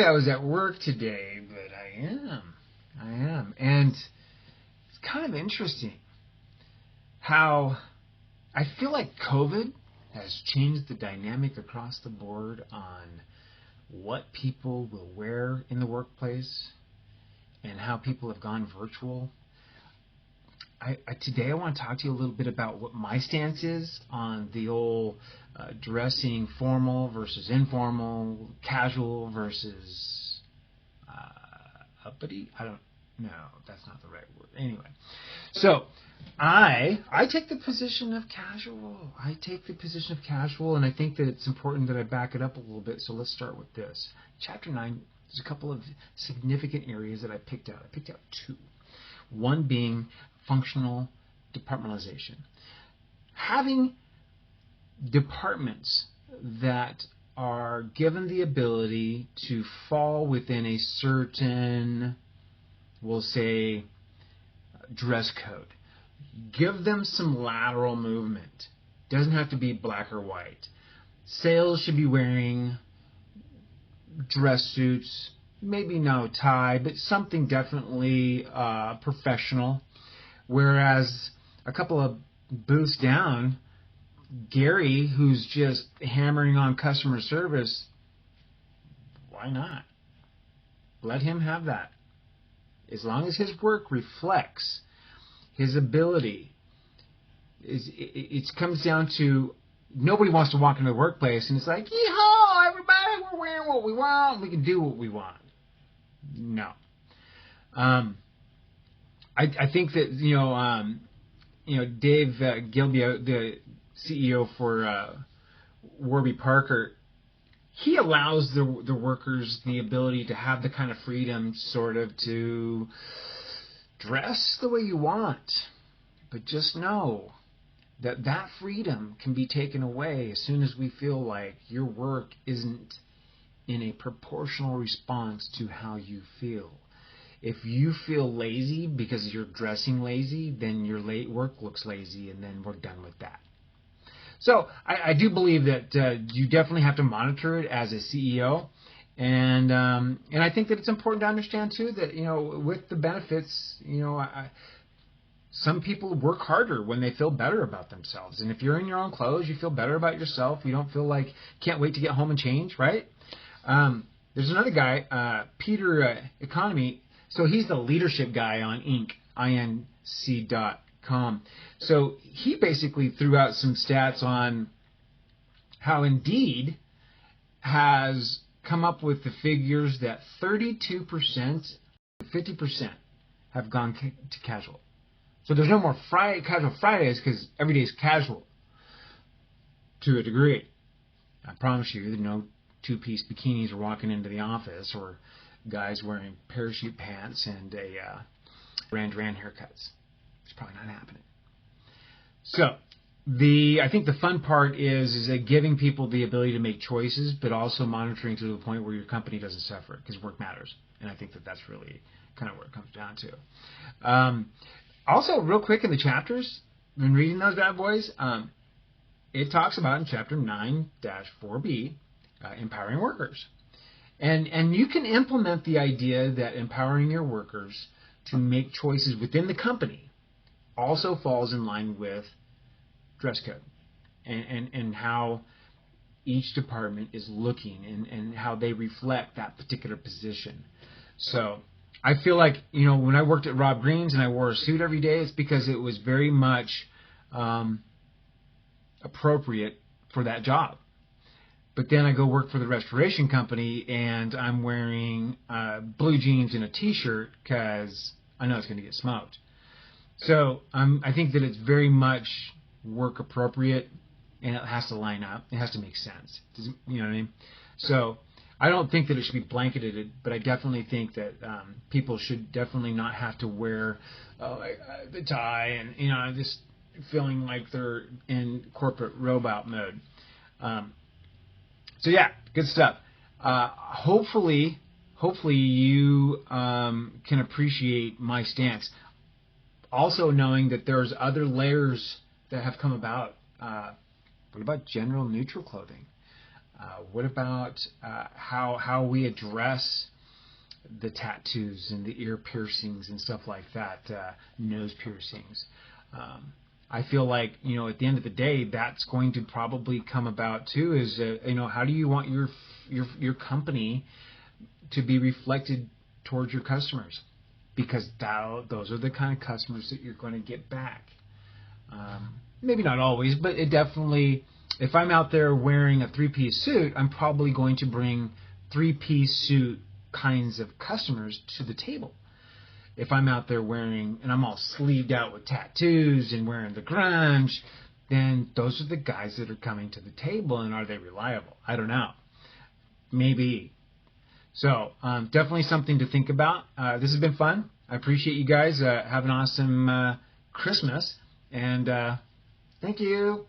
that I was at work today, but I am. I am. And it's kind of interesting how I feel like COVID has changed the dynamic across the board on what people will wear in the workplace and how people have gone virtual. Today I want to talk to you a little bit about what my stance is on the old dressing formal versus informal, casual versus uppity. I don't know. That's not the right word. Anyway, so I take the position of casual. I take the position of casual, and I think that it's important that I back it up a little bit. So let's start with this. Chapter 9, there's a couple of significant areas that I picked out. I picked out two. One being functional departmentalization. Having departments that are given the ability to fall within a certain, we'll say, dress code. Give them some lateral movement. Doesn't have to be black or white. Sales should be wearing dress suits, maybe no tie, but something definitely professional. Whereas a couple of booths down, Gary, who's just hammering on customer service, why not? Let him have that. As long as his work reflects his ability, it comes down to nobody wants to walk into the workplace and it's like, yee-haw, everybody, we're wearing what we want, we can do what we want. No. I think that Dave Gilbio, the CEO for Warby Parker, he allows the workers the ability to have the kind of freedom sort of to dress the way you want. But just know that that freedom can be taken away as soon as we feel like your work isn't in a proportional response to how you feel. If you feel lazy because you're dressing lazy, then your work looks lazy, and then we're done with that. So I do believe that you definitely have to monitor it as a CEO, and I think that it's important to understand too that with the benefits, some people work harder when they feel better about themselves, and if you're in your own clothes, you feel better about yourself. You don't feel like can't wait to get home and change, right? There's another guy, Peter Economy. So he's the leadership guy on inc.com. So he basically threw out some stats on how Indeed has come up with the figures that 32% to 50% have gone to casual. So there's no more casual Fridays because every day is casual to a degree. I promise you, no two-piece bikinis are walking into the office or guys wearing parachute pants and a Duran Duran haircuts. It's probably not happening. So I think the fun part is that giving people the ability to make choices, but also monitoring to the point where your company doesn't suffer, because work matters. And I think that that's really kind of what it comes down to. Also, real quick in the chapters, when reading those bad boys, it talks about in chapter 9-4B, empowering workers. And you can implement the idea that empowering your workers to make choices within the company also falls in line with dress code and how each department is looking and how they reflect that particular position. So I feel like, when I worked at Rob Green's and I wore a suit every day, it's because it was very much appropriate for that job. But then I go work for the restoration company and I'm wearing blue jeans and a t-shirt because I know it's going to get smoked. So I think that it's very much work appropriate and it has to line up. It has to make sense. You know what I mean? So I don't think that it should be blanketed, but I definitely think that people should definitely not have to wear the tie and, just feeling like they're in corporate robot mode. So yeah, good stuff. Hopefully you can appreciate my stance. Also knowing that there's other layers that have come about. What about general neutral clothing? What about how we address the tattoos and the ear piercings and stuff like that, nose piercings? I feel like, at the end of the day, that's going to probably come about too. Is how do you want your company to be reflected towards your customers? Because those are the kind of customers that you're going to get back. Maybe not always, but it definitely. If I'm out there wearing a 3-piece suit, I'm probably going to bring 3-piece suit kinds of customers to the table. If I'm out there wearing, and I'm all sleeved out with tattoos and wearing the grunge, then those are the guys that are coming to the table, and are they reliable? I don't know. Maybe. So definitely something to think about. This has been fun. I appreciate you guys. Have an awesome Christmas, and thank you.